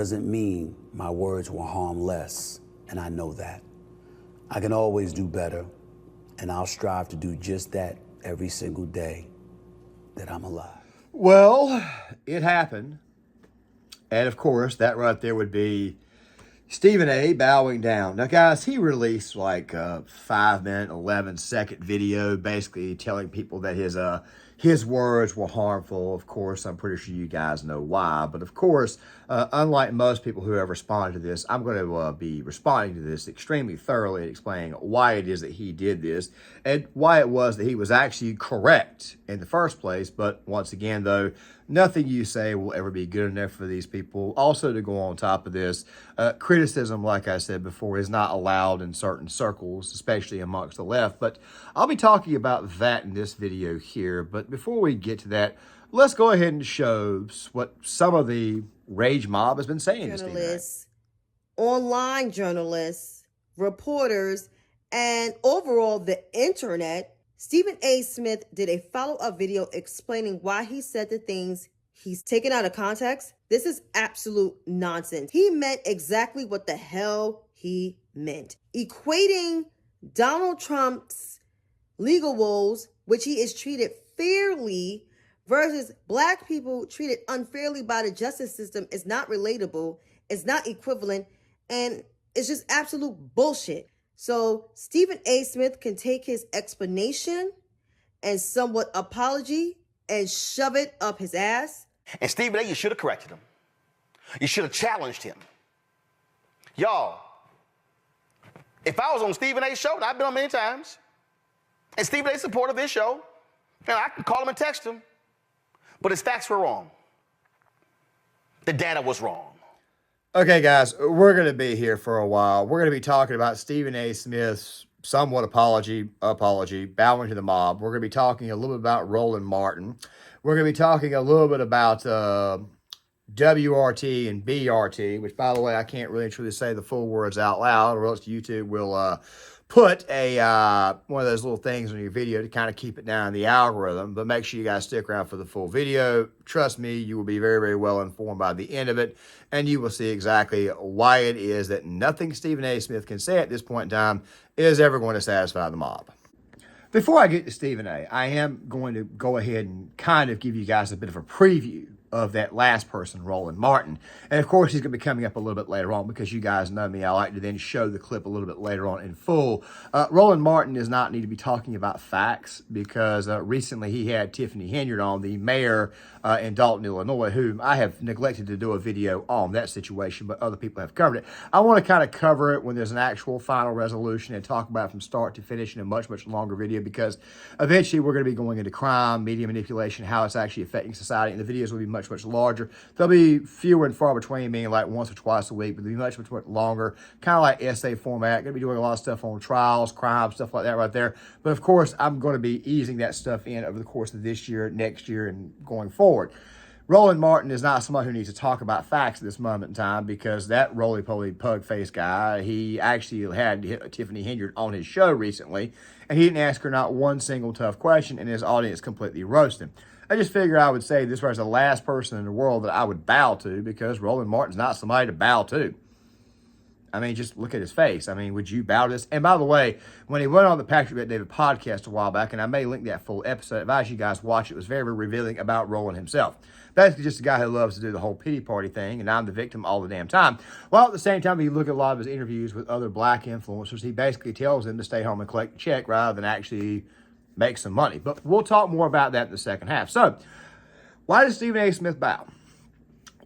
doesn't mean my words will harm less, and I know that. I can always do better, and I'll strive to do just that every single day that I'm alive. Well, it happened. And of course, that right there would be Stephen A. bowing down. Now, guys, he released like a 5-minute, 11-second video basically telling people that his words were harmful. Of course, I'm pretty sure you guys know why. But of course, unlike most people who have responded to this, I'm going to be responding to this extremely thoroughly and explaining why it is that he did this and why it was that he was actually correct in the first place. But once again, though, nothing you say will ever be good enough for these people. Also, to go on top of this, criticism, like I said before, is not allowed in certain circles, especially amongst the left. But I'll be talking about that in this video here. But before we get to that, let's go ahead and show what some of the rage mob has been saying. Journalists, online journalists, reporters, and overall the internet. Stephen A. Smith did a follow-up video explaining why he said the things he's taken out of context. This is absolute nonsense. He meant exactly what the hell he meant. Equating Donald Trump's legal woes, which he is treated fairly, versus black people treated unfairly by the justice system is not relatable, it's not equivalent, and it's just absolute bullshit. So Stephen A. Smith can take his explanation and somewhat apology and shove it up his ass. And Stephen A., you should have corrected him. You should have challenged him. Y'all, if I was on Stephen A.'s show, and I've been on many times, and Stephen A.'s supporter of this show, and I can call him and text him, but his facts were wrong. The data was wrong. Okay, guys, we're going to be here for a while. We're going to be talking about Stephen A. Smith's somewhat apology, bowing to the mob. We're going to be talking a little bit about Roland Martin. We're going to be talking a little bit about WRT and BRT, which, by the way, I can't really truly say the full words out loud, or else YouTube will put one of those little things on your video to kind of keep it down in the algorithm. But make sure you guys stick around for the full video. Trust me, you will be very, very well informed by the end of it, and you will see exactly why it is that nothing Stephen A. Smith can say at this point in time is ever going to satisfy the mob. Before I get to Stephen A., I am going to go ahead and kind of give you guys a bit of a preview of that last person, Roland Martin. And of course, he's going to be coming up a little bit later on because you guys know me. I like to then show the clip a little bit later on in full. Roland Martin does not need to be talking about facts because recently he had Tiffany Henyard on, the mayor in Dalton, Illinois, whom I have neglected to do a video on that situation, but other people have covered it. I want to kind of cover it when there's an actual final resolution and talk about it from start to finish in a much, much longer video because eventually we're going to be going into crime, media manipulation, how it's actually affecting society, and the videos will be much, much larger. They'll be fewer and far between, meaning like once or twice a week, but they'll be much, much, much longer, kind of like essay format. Going to be doing a lot of stuff on trials, crime, stuff like that right there. But of course, I'm going to be easing that stuff in over the course of this year, next year, and going forward. Roland Martin is not somebody who needs to talk about facts at this moment in time because that roly-poly pug-faced guy, he actually had Tiffany Henyard on his show recently, and he didn't ask her not one single tough question, and his audience completely roasted him. I just figured I would say this was the last person in the world that I would bow to because Roland Martin's not somebody to bow to. I mean, just look at his face. I mean, would you bow to this? And by the way, when he went on the Patrick Bet-David podcast a while back, and I may link that full episode, I advise you guys watch it. It was very, very revealing about Roland himself. Basically just a guy who loves to do the whole pity party thing, and I'm the victim all the damn time. Well, at the same time, if you look at a lot of his interviews with other black influencers, he basically tells them to stay home and collect a check rather than actually make some money. But we'll talk more about that in the second half. So, why did Stephen A. Smith bow?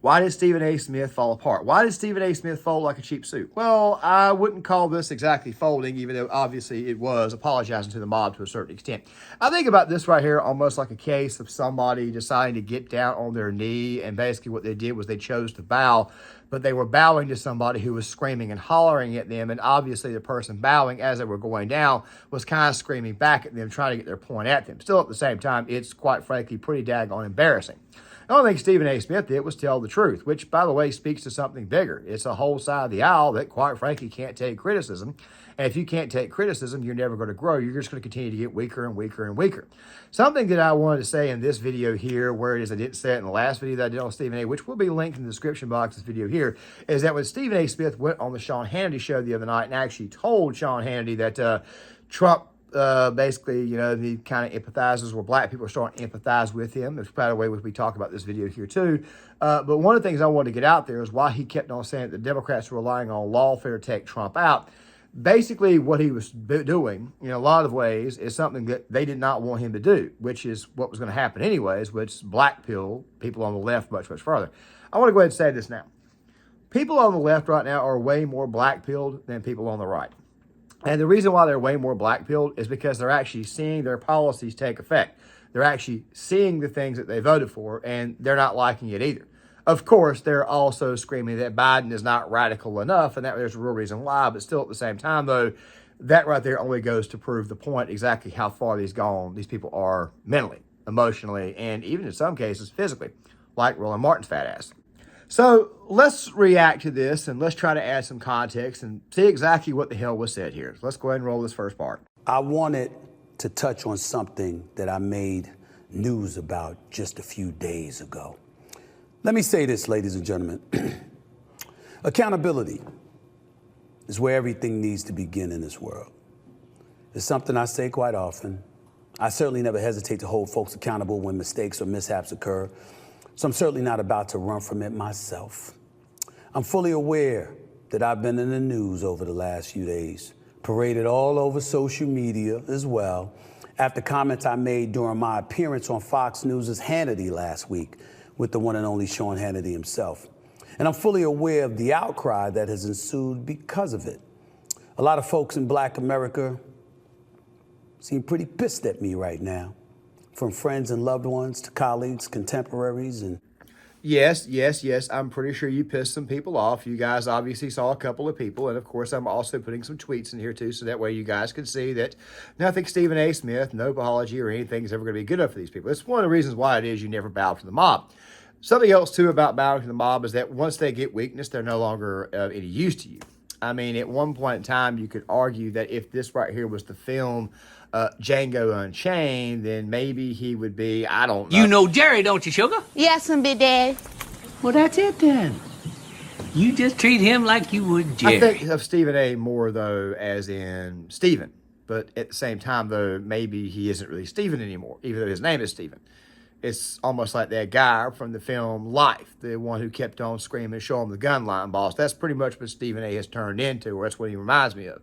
Why did Stephen A. Smith fall apart? Why did Stephen A. Smith fold like a cheap suit? Well, I wouldn't call this exactly folding, even though obviously it was apologizing to the mob to a certain extent. I think about this right here almost like a case of somebody deciding to get down on their knee, and basically what they did was they chose to bow, but they were bowing to somebody who was screaming and hollering at them, and obviously the person bowing as they were going down was kind of screaming back at them, trying to get their point at them. Still, at the same time, it's quite frankly pretty daggone embarrassing. The only thing Stephen A. Smith did was tell the truth, which, by the way, speaks to something bigger. It's a whole side of the aisle that, quite frankly, can't take criticism. And if you can't take criticism, you're never going to grow. You're just going to continue to get weaker and weaker and weaker. Something that I wanted to say in this video here, where it is I didn't say it in the last video that I did on Stephen A., which will be linked in the description box of this video here, is that when Stephen A. Smith went on the Sean Hannity show the other night and actually told Sean Hannity that Trump basically, you know, he kind of empathizes, where black people are starting to empathize with him. There's probably a way we talk about this video here too. But one of the things I wanted to get out there is why he kept on saying that the Democrats were relying on lawfare to take Trump out. Basically, what he was doing, in a lot of ways, is something that they did not want him to do, which is what was going to happen anyways, which blackpill people on the left much, much further. I want to go ahead and say this now. People on the left right now are way more blackpilled than people on the right. And the reason why they're way more blackpilled is because they're actually seeing their policies take effect. They're actually seeing the things that they voted for, and they're not liking it either. Of course, they're also screaming that Biden is not radical enough, and that there's a real reason why. But still, at the same time, though, that right there only goes to prove the point exactly how far these people are mentally, emotionally, and even in some cases physically, like Roland Martin's fat ass. So let's react to this, and let's try to add some context and see exactly what the hell was said here. So let's go ahead and roll this first part. I wanted to touch on something that I made news about just a few days ago. Let me say this, ladies and gentlemen. Accountability is where everything needs to begin in this world. It's something I say quite often. I certainly never hesitate to hold folks accountable when mistakes or mishaps occur, so I'm certainly not about to run from it myself. I'm fully aware that I've been in the news over the last few days, paraded all over social media as well, after comments I made during my appearance on Fox News' Hannity last week with the one and only Sean Hannity himself. And I'm fully aware of the outcry that has ensued because of it. A lot of folks in Black America seem pretty pissed at me right now, from friends and loved ones to colleagues, contemporaries, and Yes. I'm pretty sure you pissed some people off. You guys obviously saw a couple of people. And of course, I'm also putting some tweets in here too, so that way you guys can see that nothing Stephen A. Smith, no apology or anything is ever going to be good enough for these people. It's one of the reasons why it is you never bow to the mob. Something else too about bowing to the mob is that once they get weakness, they're no longer any use to you. I mean, at one point in time, you could argue that if this right here was the film Django Unchained, then maybe he would be, I don't know. You know Jerry, don't you, sugar? Yes, and Big Daddy. Well, that's it then. You just treat him like you would Jerry. I think of Stephen A. more, though, as in Stephen. But at the same time, though, maybe he isn't really Stephen anymore, even though his name is Stephen. It's almost like that guy from the film Life, the one who kept on screaming, show him the gun line, boss. That's pretty much what Stephen A. has turned into, or that's what he reminds me of.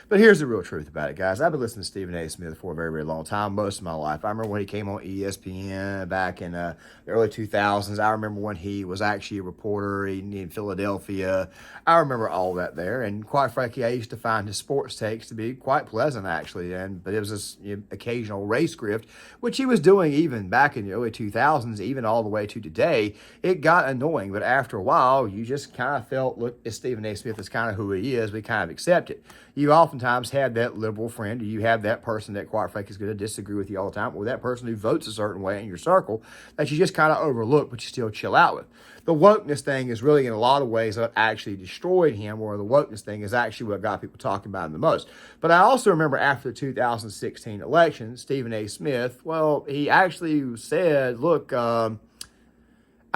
But here's the real truth about it, guys. I've been listening to Stephen A. Smith for a very, very long time, most of my life. I remember when he came on ESPN back in the early 2000s. I remember when he was actually a reporter in Philadelphia. I remember all that there. And quite frankly, I used to find his sports takes to be quite pleasant, actually. But it was this occasional race script, which he was doing even back in the early 2000s, even all the way to today. It got annoying, but after a while, you just kind of felt, look, Stephen A. Smith is kind of who he is. We kind of accept it. You oftentimes have that liberal friend, or you have that person that, quite frankly, is going to disagree with you all the time, or that person who votes a certain way in your circle that you just kind of overlook, but you still chill out with. The wokeness thing is really, in a lot of ways, what actually destroyed him, or the wokeness thing is actually what got people talking about him the most. But I also remember after the 2016 election, Stephen A. Smith, well, he actually said, look, I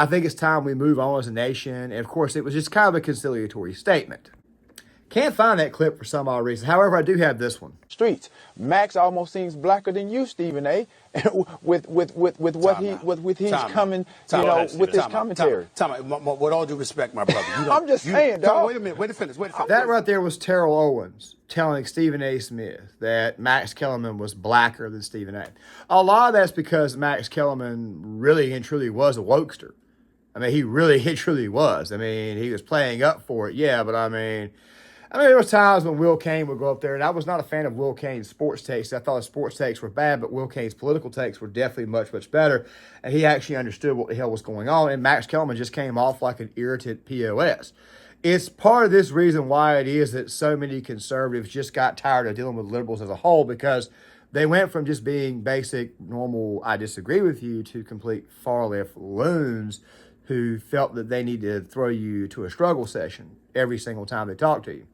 think it's time we move on as a nation. And, of course, it was just kind of a conciliatory statement. Can't find that clip for some odd reason. However, I do have this one. Streets. Max almost seems blacker than you, Stephen A. with what he's coming, with his commentary. With all due respect, my brother. I'm just saying, dog. Wait a minute. Wait to finish. That right there was Terrell Owens telling Stephen A. Smith that Max Kellerman was blacker than Stephen A. A lot of that's because Max Kellerman really and truly was a wokester. I mean, he really and truly was. I mean, he was playing up for it, yeah, but I mean, there were times when Will Cain would go up there, and I was not a fan of Will Cain's sports takes. I thought his sports takes were bad, but Will Cain's political takes were definitely much, much better, and he actually understood what the hell was going on, and Max Kellerman just came off like an irritant POS. It's part of this reason why it is that so many conservatives just got tired of dealing with liberals as a whole, because They went from just being basic, normal, I disagree with you, to complete far-left loons who felt that they need to throw you to a struggle session every single time they talk to you.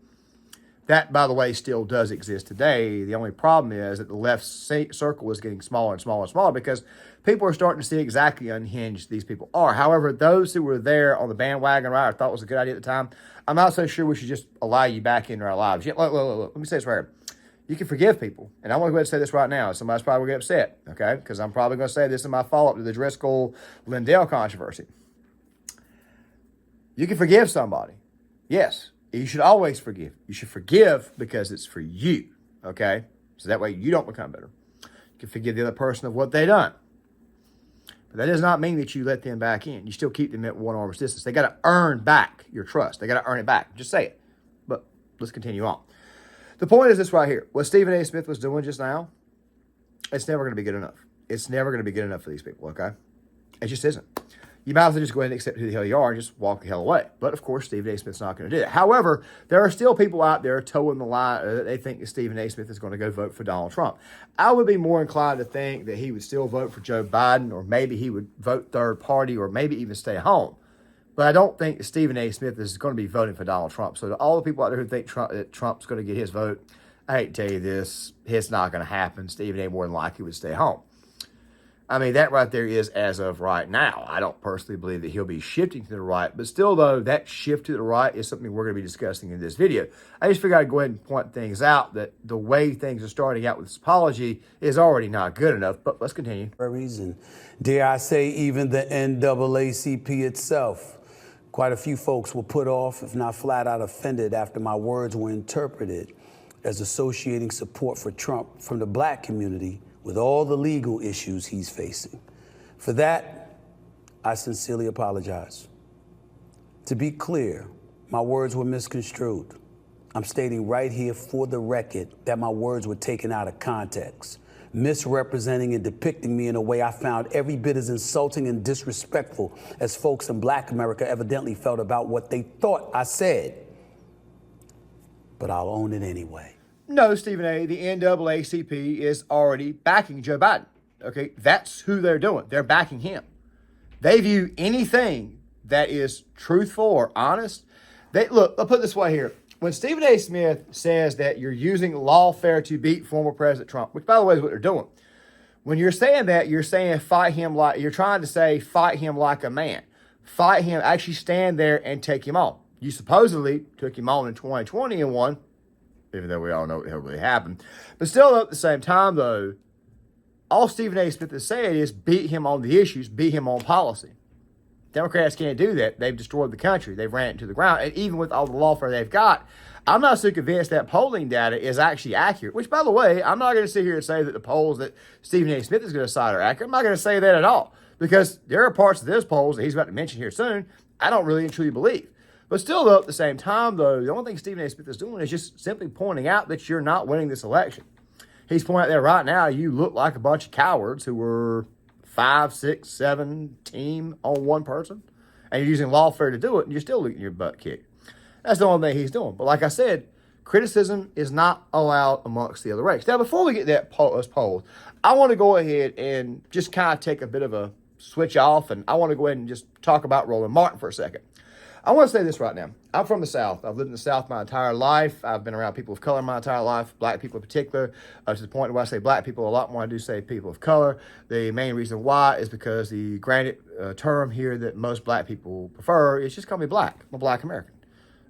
That, by the way, still does exist today. The only problem is that the left circle is getting smaller and smaller and smaller because people are starting to see exactly unhinged these people are. However, those who were there on the bandwagon ride or thought it was a good idea at the time, I'm not so sure we should just allow you back into our lives. Look, let me say this right here. You can forgive people. And I want to go ahead and say this right now. Somebody's probably going to get upset, okay? Because I'm probably going to say this in my follow-up to the Driscoll-Lindell controversy. You can forgive somebody. Yes. You should always forgive. You should forgive because it's for you, okay? So that way you don't become bitter. You can forgive the other person of what they done. But that does not mean that you let them back in. You still keep them at one arm's distance. They got to earn back your trust. They got to earn it back. Just say it. But let's continue on. The point is this right here. What Stephen A. Smith was doing just now, it's never going to be good enough. It's never going to be good enough for these people, okay? It just isn't. You might as well just go ahead and accept who the hell you are and just walk the hell away. But, of course, Stephen A. Smith's not going to do that. However, there are still people out there towing the line that they think that Stephen A. Smith is going to go vote for Donald Trump. I would be more inclined to think that he would still vote for Joe Biden, or maybe he would vote third party, or maybe even stay home. But I don't think that Stephen A. Smith is going to be voting for Donald Trump. So to all the people out there who think that Trump's going to get his vote, I hate to tell you this, it's not going to happen. Stephen A. more than likely would stay home. I mean, that right there is as of right now. I don't personally believe that he'll be shifting to the right, but still, though, that shift to the right is something we're going to be discussing in this video. I just figured I'd go ahead and point things out that the way things are starting out with this apology is already not good enough, but let's continue. For a reason. Dare I say, even the NAACP itself. Quite a few folks were put off, if not flat out offended, after my words were interpreted as associating support for Trump from the black community with all the legal issues he's facing. For that, I sincerely apologize. To be clear, my words were misconstrued. I'm stating right here for the record that my words were taken out of context, misrepresenting and depicting me in a way I found every bit as insulting and disrespectful as folks in Black America evidently felt about what they thought I said. But I'll own it anyway. No, Stephen A., the NAACP is already backing Joe Biden. Okay, that's who they're doing. They're backing him. They view anything that is truthful or honest. Look, I'll put it this way here. When Stephen A. Smith says that you're using lawfare to beat former President Trump, which, by the way, is what they're doing. When you're saying that, you're saying you're trying to say fight him like a man. Fight him, actually stand there and take him on. You supposedly took him on in 2020 and won, even though we all know what the hell really happened. But still, at the same time, though, all Stephen A. Smith is saying is beat him on the issues, beat him on policy. Democrats can't do that. They've destroyed the country. They've ran it to the ground. And even with all the lawfare they've got, I'm not so convinced that polling data is actually accurate, which, by the way, I'm not going to sit here and say that the polls that Stephen A. Smith is going to cite are accurate. I'm not going to say that at all, because there are parts of those polls that he's about to mention here soon I don't really and truly believe. But still, though, at the same time, though, the only thing Stephen A. Smith is doing is just simply pointing out that you're not winning this election. He's pointing out there right now, you look like a bunch of cowards who were 5, 6, 7 team on one person, and you're using lawfare to do it, and you're still getting your butt kicked. That's the only thing he's doing. But like I said, criticism is not allowed amongst the other race. Now, before we get that those polls, I want to go ahead and just kind of take a bit of a switch off, and I want to go ahead and just talk about Roland Martin for a second. I want to say this right now. I'm from the South. I've lived in the South my entire life. I've been around people of color my entire life, black people in particular, to the point where I say black people a lot more than I do say people of color. The main reason why is because the granted term here that most black people prefer is just call me black. I'm a black American.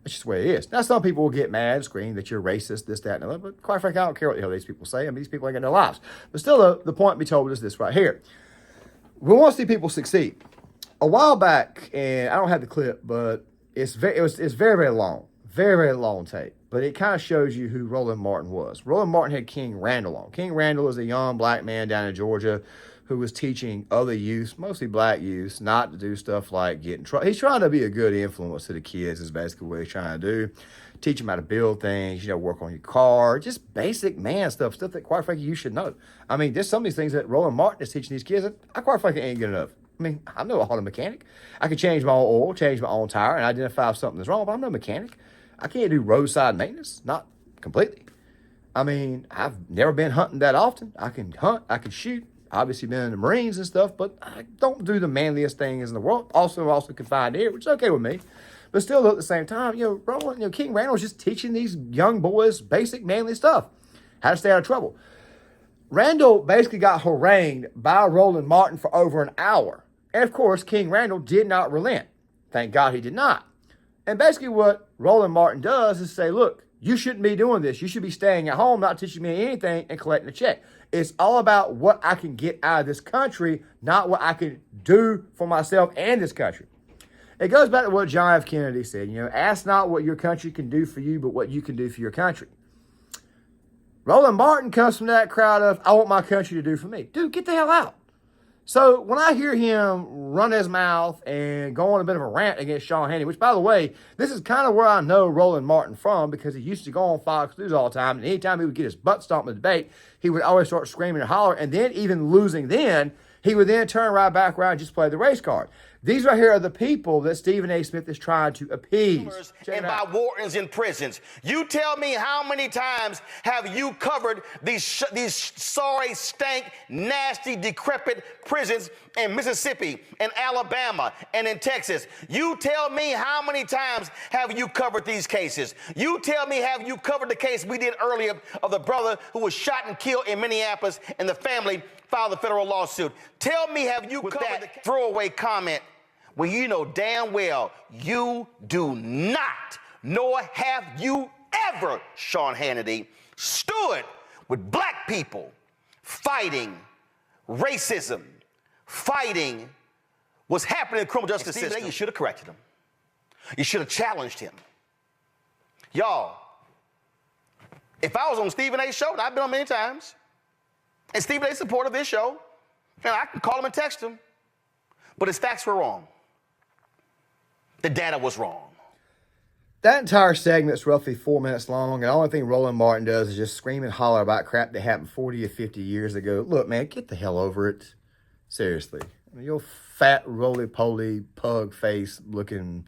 That's just the way it is. Now, some people will get mad and scream that you're racist, this, that, and the other, but quite frankly, I don't care what the hell these people say. I mean, these people ain't got no lives. But still, the point be told is this right here. We want to see people succeed. A while back, and I don't have the clip, but it's very, very long. Very, very long tape. But it kind of shows you who Roland Martin was. Roland Martin had King Randall on. King Randall is a young black man down in Georgia who was teaching other youths, mostly black youths, not to do stuff like get in trouble. He's trying to be a good influence to the kids is basically what he's trying to do. Teach them how to build things, work on your car, just basic man stuff that quite frankly you should know. I mean, there's some of these things that Roland Martin is teaching these kids that I quite frankly ain't good enough. I mean, I'm no auto mechanic. I can change my own oil, change my own tire, and identify if something is wrong, but I'm no mechanic. I can't do roadside maintenance, not completely. I mean, I've never been hunting that often. I can hunt, I can shoot. Obviously been in the Marines and stuff, but I don't do the manliest things in the world. Also confined here, which is okay with me. But still, at the same time, King Randall's just teaching these young boys basic manly stuff. How to stay out of trouble. Randall basically got harangued by Roland Martin for over an hour. And of course, King Randall did not relent. Thank God he did not. And basically what Roland Martin does is say, look, you shouldn't be doing this. You should be staying at home, not teaching me anything, and collecting a check. It's all about what I can get out of this country, not what I can do for myself and this country. It goes back to what John F. Kennedy said, ask not what your country can do for you, but what you can do for your country. Roland Martin comes from that crowd of, I want my country to do for me. Dude, get the hell out. So when I hear him run his mouth and go on a bit of a rant against Sean Hannity, which, by the way, this is kind of where I know Roland Martin from, because he used to go on Fox News all the time, and anytime he would get his butt stomped in the debate, he would always start screaming and hollering, and then even losing then, he would then turn right back around and just play the race card. These right here are the people that Stephen A. Smith is trying to appease. And by wardens in prisons. You tell me how many times have you covered these sorry, stank, nasty, decrepit prisons in Mississippi and Alabama and in Texas? You tell me how many times have you covered these cases? You tell me have you covered the case we did earlier of the brother who was shot and killed in Minneapolis and the family filed a federal lawsuit? Tell me have you covered that throwaway comment when you know damn well you do not, nor have you ever, Sean Hannity, stood with black people fighting racism, fighting what's happening in the criminal justice system. You should have corrected him. You should have challenged him. Y'all, if I was on Stephen A's show, and I've been on many times, and Stephen A's supporter of this show, and I can call him and text him, but his facts were wrong. The data was wrong. That entire segment's roughly 4 minutes long, and the only thing Roland Martin does is just scream and holler about crap that happened 40 or 50 years ago. Look, man, get the hell over it. Seriously. I mean, your fat, roly-poly, pug-face-looking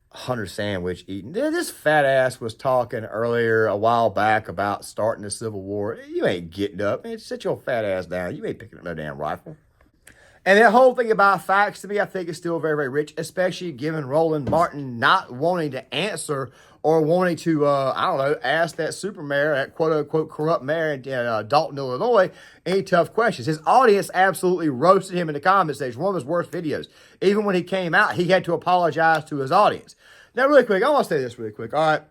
Hunter sandwich eating. This fat ass was talking earlier a while back about starting the Civil War. You ain't getting up. Man, sit your fat ass down. You ain't picking up no damn rifle. And that whole thing about facts, to me, I think is still very, very rich, especially given Roland Martin not wanting to answer or wanting to, ask that super mayor, that quote-unquote corrupt mayor in Dalton, Illinois, any tough questions. His audience absolutely roasted him in the comment section, one of his worst videos. Even when he came out, he had to apologize to his audience. Now, really quick, I want to say this really quick, all right?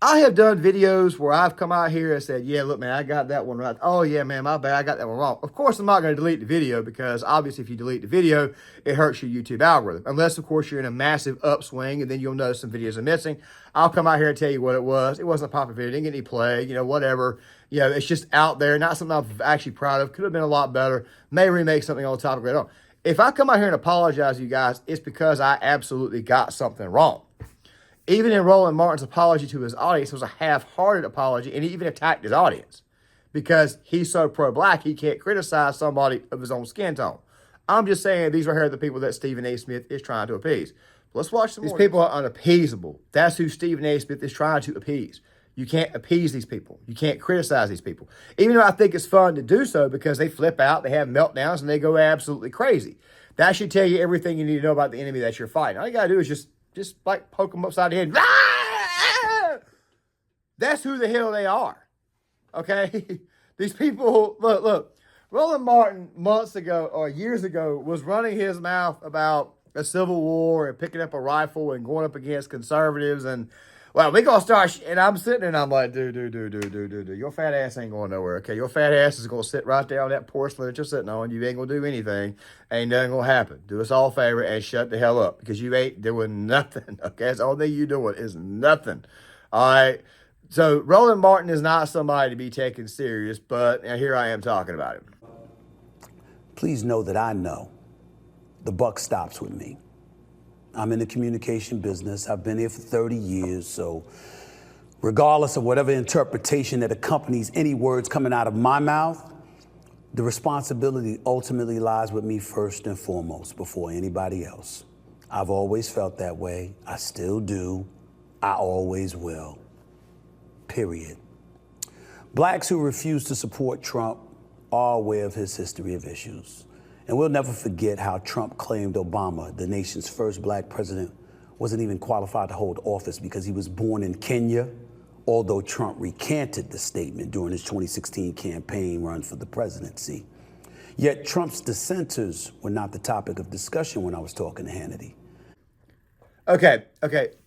I have done videos where I've come out here and said, yeah, look, man, I got that one right. Oh, yeah, man, my bad, I got that one wrong. Of course, I'm not going to delete the video because, obviously, if you delete the video, it hurts your YouTube algorithm. Unless, of course, you're in a massive upswing and then you'll notice some videos are missing. I'll come out here and tell you what it was. It wasn't a popular video. It didn't get any play, whatever. It's just out there. Not something I'm actually proud of. Could have been a lot better. May remake something on the topic later on. If I come out here and apologize to you guys, it's because I absolutely got something wrong. Even in Roland Martin's apology to his audience, it was a half-hearted apology, and he even attacked his audience because he's so pro-black, he can't criticize somebody of his own skin tone. I'm just saying these right here are the people that Stephen A. Smith is trying to appease. Let's watch some more. These people are unappeasable. That's who Stephen A. Smith is trying to appease. You can't appease these people. You can't criticize these people. Even though I think it's fun to do so because they flip out, they have meltdowns, and they go absolutely crazy. That should tell you everything you need to know about the enemy that you're fighting. All you got to do is just like poke them upside the head. That's who the hell they are. Okay? These people, look. Roland Martin months ago or years ago was running his mouth about a civil war and picking up a rifle and going up against conservatives and, well, we gonna start, and I'm sitting there and I'm like, dude, your fat ass ain't going nowhere, okay? Your fat ass is gonna sit right there on that porcelain that you're sitting on. You ain't gonna do anything. Ain't nothing gonna happen. Do us all a favor and shut the hell up because you ain't doing nothing, okay? That's the only thing you doing is nothing, all right? So Roland Martin is not somebody to be taken serious, but here I am talking about him. Please know that I know the buck stops with me. I'm in the communication business. I've been here for 30 years, so regardless of whatever interpretation that accompanies any words coming out of my mouth, the responsibility ultimately lies with me first and foremost before anybody else. I've always felt that way. I still do. I always will. Period. Blacks who refuse to support Trump are aware of his history of issues. And we'll never forget how Trump claimed Obama, the nation's first black president, wasn't even qualified to hold office because he was born in Kenya, although Trump recanted the statement during his 2016 campaign run for the presidency. Yet Trump's dissenters were not the topic of discussion when I was talking to Hannity. Okay.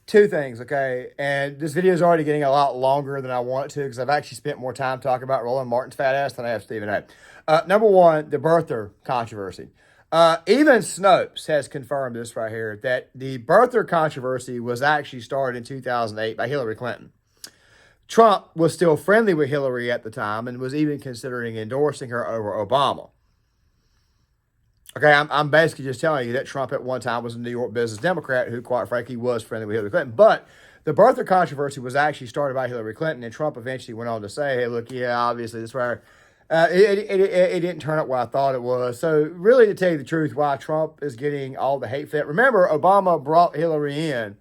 Two things, okay? And this video is already getting a lot longer than I want it to because I've actually spent more time talking about Roland Martin's fat ass than I have Stephen A. Number one, the birther controversy. Even Snopes has confirmed this right here, that the birther controversy was actually started in 2008 by Hillary Clinton. Trump was still friendly with Hillary at the time and was even considering endorsing her over Obama. Okay, I'm basically just telling you that Trump at one time was a New York business Democrat who, quite frankly, was friendly with Hillary Clinton. But the birther controversy was actually started by Hillary Clinton, and Trump eventually went on to say, hey, look, yeah, obviously this right it didn't turn out what I thought it was. So really, to tell you the truth, why Trump is getting all the hate fit. Remember, Obama brought Hillary in,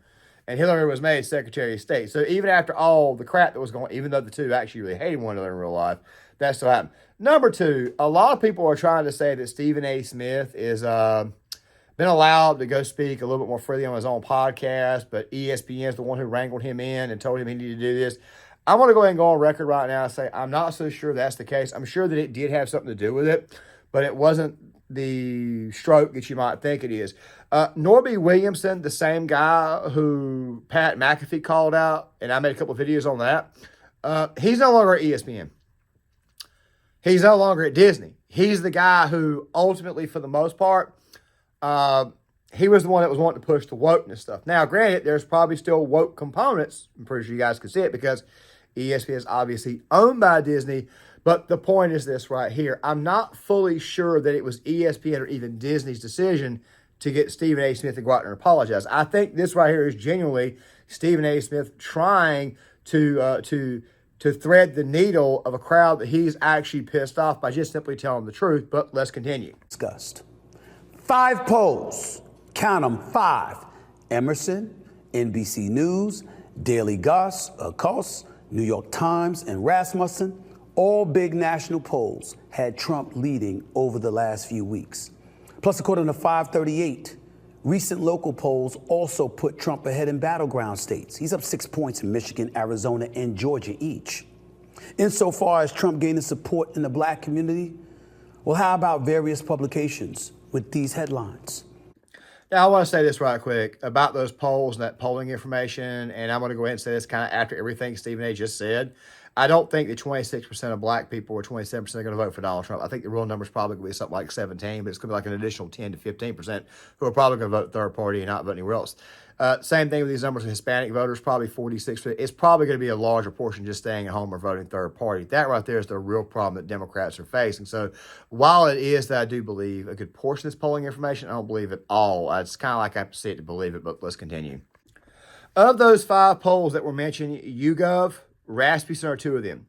and Hillary was made Secretary of State. So even after all the crap that was going, even though the two actually really hated one another in real life, that still happened. Number two, a lot of people are trying to say that Stephen A. Smith is been allowed to go speak a little bit more freely on his own podcast, but ESPN is the one who wrangled him in and told him he needed to do this. I want to go ahead and go on record right now and say I'm not so sure that's the case. I'm sure that it did have something to do with it, but it wasn't the stroke that you might think it is. Norby Williamson, the same guy who Pat McAfee called out, and I made a couple of videos on that, he's no longer at ESPN. He's no longer at Disney. He's the guy who ultimately, for the most part, he was the one that was wanting to push the wokeness stuff. Now, granted, there's probably still woke components. I'm pretty sure you guys can see it because ESPN is obviously owned by Disney. But the point is this right here. I'm not fully sure that it was ESPN or even Disney's decision to get Stephen A. Smith to go out and apologize. I think this right here is genuinely Stephen A. Smith trying to thread the needle of a crowd that he's actually pissed off by just simply telling the truth. But let's continue. Discussed. 5 polls. Count them, 5. Emerson, NBC News, Daily Goss, New York Times, and Rasmussen, all big national polls had Trump leading over the last few weeks. Plus, according to 538, recent local polls also put Trump ahead in battleground states. He's up 6 points in Michigan, Arizona, and Georgia each. Insofar as Trump gaining support in the black community, well, how about various publications with these headlines? Now, I want to say this right quick about those polls and that polling information, and I'm going to go ahead and say this kind of after everything Stephen A. just said. I don't think that 26% of black people or 27% are going to vote for Donald Trump. I think the real number is probably going to be something like 17, but it's going to be like an additional 10 to 15% who are probably going to vote third party and not vote anywhere else. Same thing with these numbers of Hispanic voters, probably 46%. It's probably going to be a larger portion just staying at home or voting third party. That right there is the real problem that Democrats are facing. So while it is that I do believe a good portion of this polling information, I don't believe it all. It's kind of like I have to see it to believe it, but let's continue. Of those 5 polls that were mentioned, YouGov, Rasmussen are 2 of them.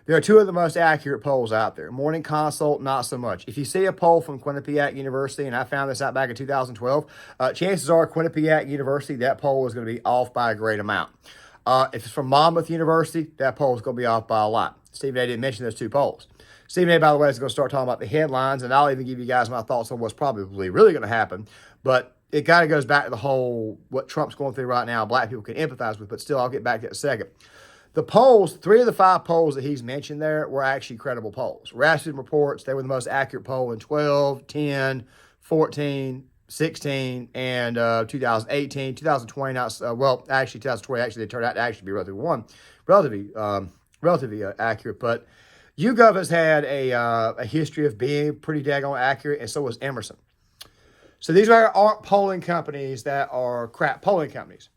There are 2 of the most accurate polls out there. Morning Consult, not so much. If you see a poll from Quinnipiac University, and I found this out back in 2012, chances are Quinnipiac University, that poll is going to be off by a great amount. If it's from Monmouth University, that poll is going to be off by a lot. Stephen A. didn't mention those 2 polls. Stephen A., by the way, is going to start talking about the headlines, and I'll even give you guys my thoughts on what's probably really going to happen. But it kind of goes back to the whole, what Trump's going through right now, black people can empathize with, but still, I'll get back to that in a second. The polls, 3 of the 5 polls that he's mentioned there were actually credible polls. Rasmussen reports they were the most accurate poll in 12, 10, 14, 16, and 2018. 2020, actually 2020, they turned out to actually be relatively accurate. But YouGov has had a history of being pretty daggone accurate, and so was Emerson. So these aren't polling companies that are crap polling companies.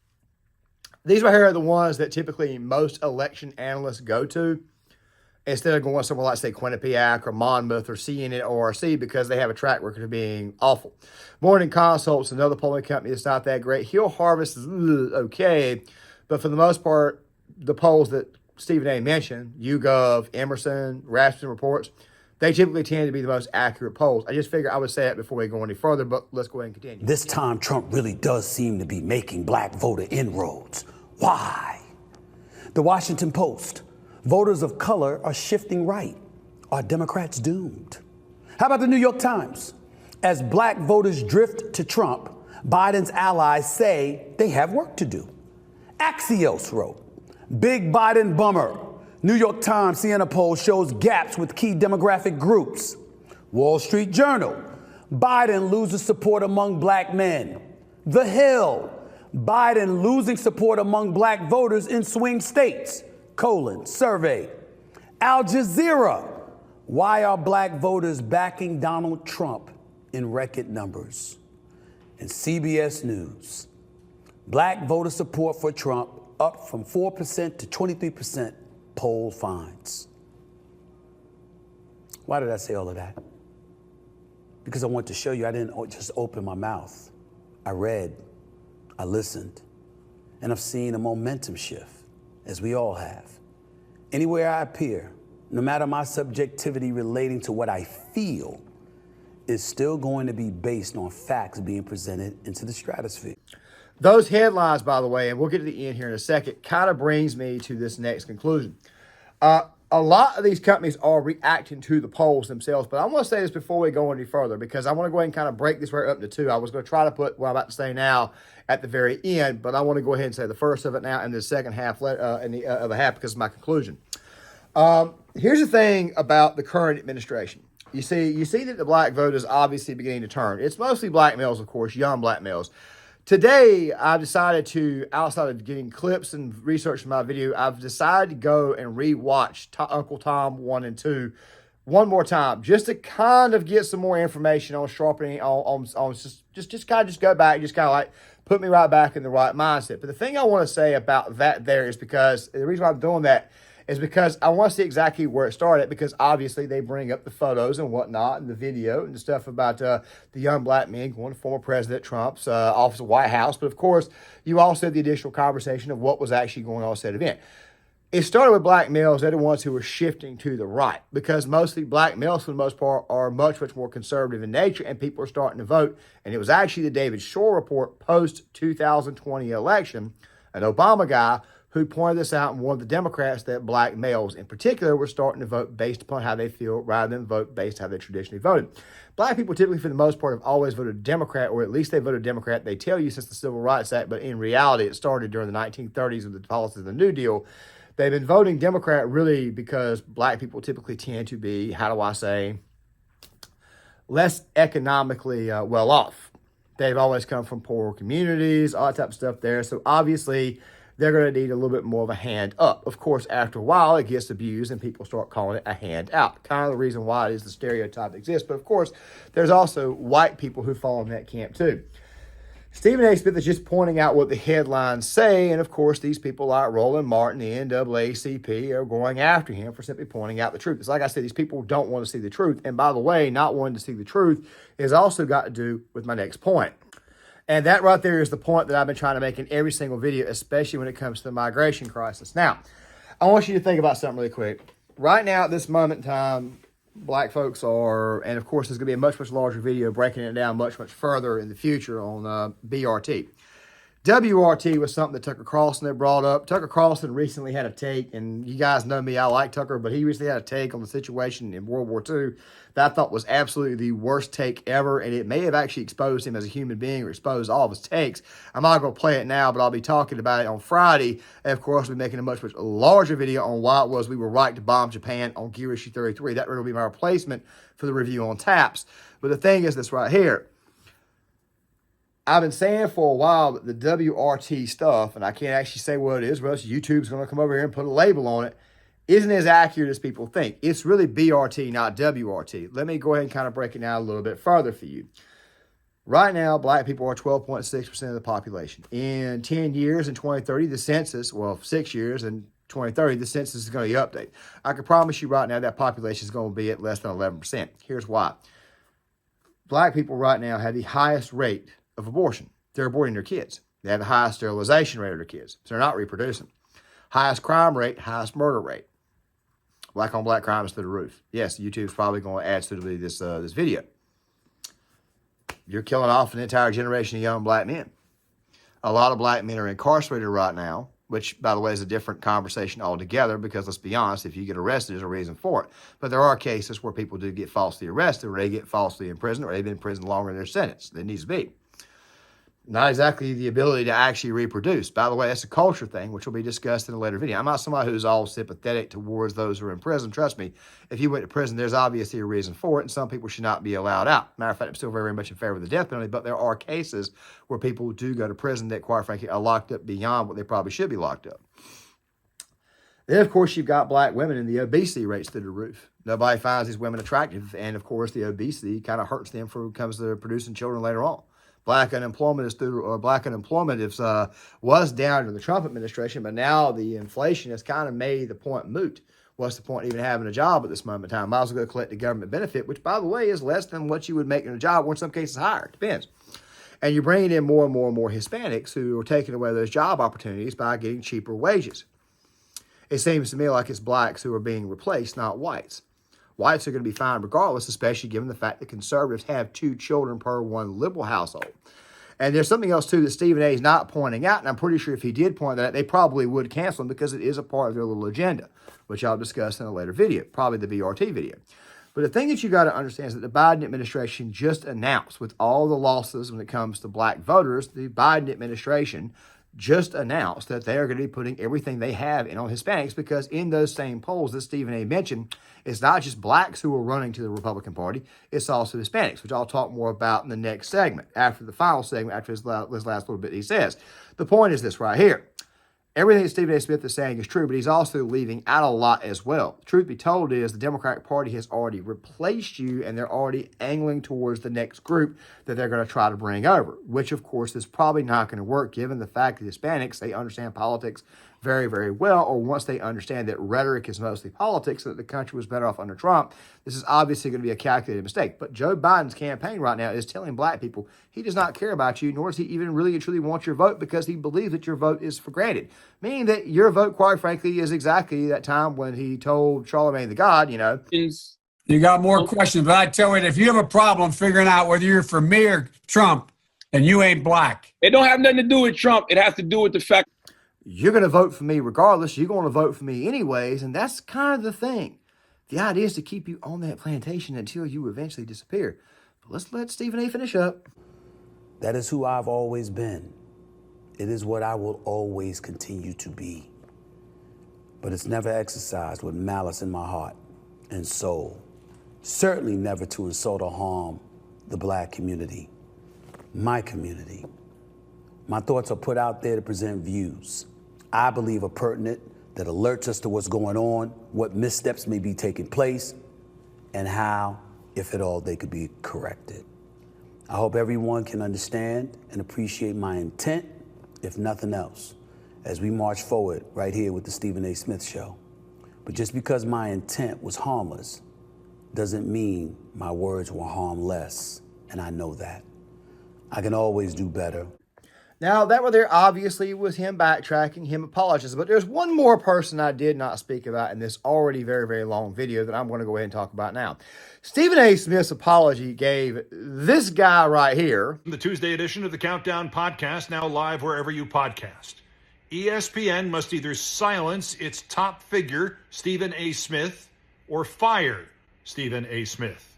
These right here are the ones that typically most election analysts go to instead of going somewhere like, say, Quinnipiac or Monmouth or CNN or ORC because they have a track record of being awful. Morning Consult's another polling company that's not that great. Hill Harvest is okay, but for the most part, the polls that Stephen A. mentioned, YouGov, Emerson, Rasmussen reports, they typically tend to be the most accurate polls. I just figured I would say it before we go any further, but let's go ahead and continue. This time, Trump really does seem to be making black voter inroads. Why? The Washington Post. Voters of color are shifting right. Are Democrats doomed? How about the New York Times? As black voters drift to Trump, Biden's allies say they have work to do. Axios wrote, "Big Biden bummer. New York Times Siena poll shows gaps with key demographic groups." Wall Street Journal, "Biden loses support among black men." The Hill, "Biden losing support among black voters in swing states, : survey." Al Jazeera, "Why are black voters backing Donald Trump in record numbers?" And CBS News, "Black voter support for Trump up from 4% to 23%, poll finds." Why did I say all of that? Because I want to show you I didn't just open my mouth. I read, I listened, and I've seen a momentum shift, as we all have. Anywhere I appear, no matter my subjectivity relating to what I feel, is still going to be based on facts being presented into the stratosphere. Those headlines, by the way, and we'll get to the end here in a second, kind of brings me to this next conclusion. A lot of these companies are reacting to the polls themselves, but I want to say this before we go any further, because I want to go ahead and kind of break this right up into two. I was going to try to put what I'm about to say now at the very end, but I want to go ahead and say the first of it now and the second half of the half because of my conclusion. Here's the thing about the current administration. You see that the black vote is obviously beginning to turn. It's mostly black males, of course, young black males. Today, I've decided to, outside of getting clips and research from my video, I've decided to go and rewatch Uncle Tom 1 and 2 one more time, just to kind of get some more information on sharpening, on just kind of go back, just kind of like put me right back in the right mindset. But the thing I want to say about that there is because the reason why I'm doing that is because I want to see exactly where it started, because obviously they bring up the photos and whatnot and the video and the stuff about the young black men going to former President Trump's office of White House. But of course, you also had the additional conversation of what was actually going on at said event. It started with black males. They're the ones who were shifting to the right, because mostly black males, for the most part, are much, much more conservative in nature, and people are starting to vote. And it was actually the David Shore report post-2020 election, an Obama guy, who pointed this out and warned the Democrats that black males in particular were starting to vote based upon how they feel rather than vote based how they traditionally voted. Black people typically, for the most part, have always voted Democrat, or at least they voted Democrat. They tell you since the Civil Rights Act, but in reality, it started during the 1930s with the policies of the New Deal. They've been voting Democrat really because black people typically tend to be, how do I say, less economically well off. They've always come from poorer communities, all that type of stuff there. So obviously, they're going to need a little bit more of a hand up. Of course, after a while, it gets abused and people start calling it a hand out. Kind of the reason why it is the stereotype that exists. But of course, there's also white people who fall in that camp too. Stephen A. Smith is just pointing out what the headlines say. And of course, these people like Roland Martin, the NAACP, are going after him for simply pointing out the truth. It's like I said, these people don't want to see the truth. And by the way, not wanting to see the truth is also got to do with my next point. And that right there is the point that I've been trying to make in every single video, especially when it comes to the migration crisis. Now, I want you to think about something really quick. Right now, at this moment in time, black folks are, and of course, there's going to be a much, much larger video breaking it down much, much further in the future on BRT. WRT was something that Tucker Carlson had brought up. Tucker Carlson recently had a take, and you guys know me, I like Tucker, but he recently had a take on the situation in World War II that I thought was absolutely the worst take ever, and it may have actually exposed him as a human being or exposed all of his takes. I'm not going to play it now, but I'll be talking about it on Friday, and of course, we'll be making a much, much larger video on why it was we were right to bomb Japan on Gear Issue 33. That will be my replacement for the review on TAPS. But the thing is this right here. I've been saying for a while that the WRT stuff, and I can't actually say what it is, or else YouTube's going to come over here and put a label on it, isn't as accurate as people think. It's really BRT, not WRT. Let me go ahead and kind of break it down a little bit further for you. Right now, black people are 12.6% of the population. In 10 years, in 2030, the census, well, 6 years, in 2030, the census is going to be updated. I can promise you right now that population is going to be at less than 11%. Here's why. Black people right now have the highest rate of abortion. They're aborting their kids. They have the highest sterilization rate of their kids. So they're not reproducing. Highest crime rate, highest murder rate. Black on black crime is through the roof. Yes, YouTube's probably going to add suitably this video. You're killing off an entire generation of young black men. A lot of black men are incarcerated right now which, by the way, is a different conversation altogether because, let's be honest, if you get arrested, there's a reason for it. But there are cases where people do get falsely arrested, or they get falsely imprisoned, or they've been in prison longer than their sentence. That needs to be. Not exactly the ability to actually reproduce. By the way, that's a culture thing, which will be discussed in a later video. I'm not somebody who's all sympathetic towards those who are in prison. Trust me, if you went to prison, there's obviously a reason for it, and some people should not be allowed out. Matter of fact, I'm still very, very much in favor of the death penalty, but there are cases where people do go to prison that, quite frankly, are locked up beyond what they probably should be locked up. Then, of course, you've got black women, and the obesity rates through the roof. Nobody finds these women attractive, and, of course, the obesity kind of hurts them when it comes to producing children later on. Black unemployment was down during the Trump administration, but now the inflation has kind of made the point moot. What's the point even having a job at this moment in time? Might as well go collect the government benefit, which, by the way, is less than what you would make in a job, or in some cases higher. Depends. And you're bringing in more and more and more Hispanics who are taking away those job opportunities by getting cheaper wages. It seems to me like it's blacks who are being replaced, not whites. Whites are going to be fine regardless, especially given the fact that conservatives have 2 children per one liberal household. And there's something else, too, that Stephen A. is not pointing out, and I'm pretty sure if he did point that out, they probably would cancel him because it is a part of their little agenda, which I'll discuss in a later video, probably the VRT video. But the thing that you got to understand is that the Biden administration just announced, with all the losses when it comes to black voters, the Biden administration just announced that they are going to be putting everything they have in on Hispanics, because in those same polls that Stephen A. mentioned, it's not just blacks who are running to the Republican Party, it's also Hispanics, which I'll talk more about in the next segment, after the final segment, after his last little bit he says. The point is this right here. Everything that Stephen A. Smith is saying is true, but he's also leaving out a lot as well. Truth be told is the Democratic Party has already replaced you, and they're already angling towards the next group that they're going to try to bring over, which, of course, is probably not going to work given the fact that Hispanics, they understand politics very, very well, or once they understand that rhetoric is mostly politics, that the country was better off under Trump, this is obviously going to be a calculated mistake. But Joe Biden's campaign right now is telling black people he does not care about you, nor does he even really and truly want your vote, because he believes that your vote is for granted. Meaning that your vote, quite frankly, is exactly that time when he told Charlemagne the God, you know. You got more questions, but I tell you, if you have a problem figuring out whether you're for me or Trump, then you ain't black. It don't have nothing to do with Trump. It has to do with the fact you're going to vote for me regardless. You're going to vote for me anyways, and that's kind of the thing. The idea is to keep you on that plantation until you eventually disappear. But let's let Stephen A. finish up. That is who I've always been. It is what I will always continue to be. But it's never exercised with malice in my heart and soul. Certainly never to insult or harm the black community, my community. My thoughts are put out there to present views I believe are pertinent, that alerts us to what's going on, what missteps may be taking place, and how, if at all, they could be corrected. I hope everyone can understand and appreciate my intent, if nothing else, as we march forward right here with the Stephen A. Smith Show. But just because my intent was harmless doesn't mean my words were harmless, and I know that. I can always do better. Now, that one there obviously was him backtracking, him apologizing. But there's one more person I did not speak about in this already very, very long video that I'm going to go ahead and talk about now. Stephen A. Smith's apology gave this guy right here. The Tuesday edition of the Countdown Podcast, now live wherever you podcast. ESPN must either silence its top figure, Stephen A. Smith, or fire Stephen A. Smith.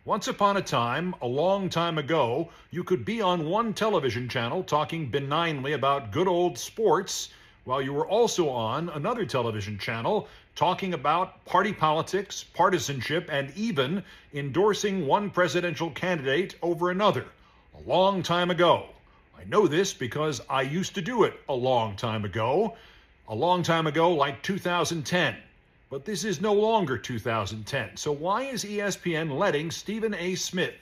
Once upon a time, a long time ago, you could be on one television channel talking benignly about good old sports, while you were also on another television channel talking about party politics, partisanship, and even endorsing one presidential candidate over another. A long time ago. I know this because I used to do it a long time ago. A long time ago, like 2010. But this is no longer 2010. So why is ESPN letting Stephen A. Smith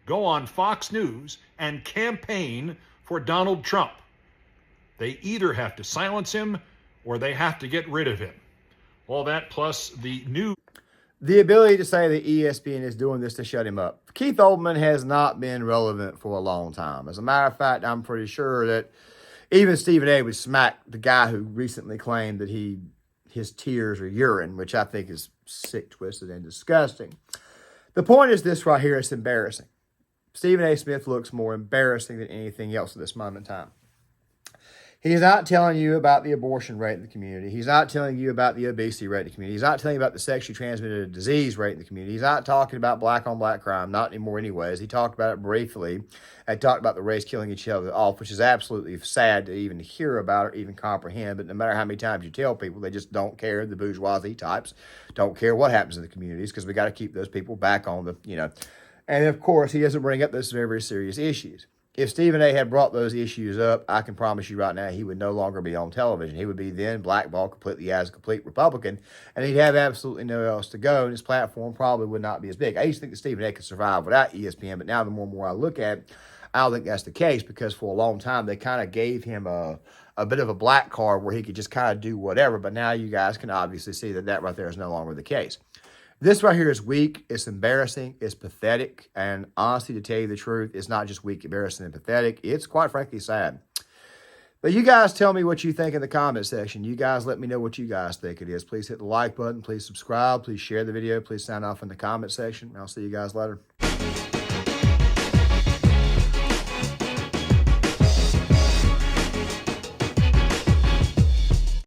go on Fox News and campaign for Donald Trump? They either have to silence him or they have to get rid of him. All that plus the new... The ability to say that ESPN is doing this to shut him up. Keith Olbermann has not been relevant for a long time. As a matter of fact, I'm pretty sure that even Stephen A. would smack the guy who recently claimed that his tears are urine, which I think is sick, twisted, and disgusting. The point is this right here, it's embarrassing. Stephen A. Smith looks more embarrassing than anything else at this moment in time. He's not telling you about the abortion rate in the community. He's not telling you about the obesity rate in the community. He's not telling you about the sexually transmitted disease rate in the community. He's not talking about black on black crime, not anymore anyways. He talked about it briefly. I talked about the race killing each other off, which is absolutely sad to even hear about or even comprehend. But no matter how many times you tell people, they just don't care. The bourgeoisie types don't care what happens in the communities because we got to keep those people back on the, And of course, he doesn't bring up those very, very serious issues. If Stephen A. had brought those issues up, I can promise you right now he would no longer be on television. He would be then blackballed completely as a complete Republican, and he'd have absolutely nowhere else to go, and his platform probably would not be as big. I used to think that Stephen A. could survive without ESPN, but now the more and more I look at it, I don't think that's the case because for a long time they kind of gave him a bit of a black card where he could just kind of do whatever, but now you guys can obviously see that right there is no longer the case. This right here is weak, it's embarrassing, it's pathetic, and honestly, to tell you the truth, it's not just weak, embarrassing, and pathetic. It's quite frankly sad. But you guys tell me what you think in the comment section. You guys let me know what you guys think it is. Please hit the like button, please subscribe, please share the video, please sign off in the comment section. I'll see you guys later.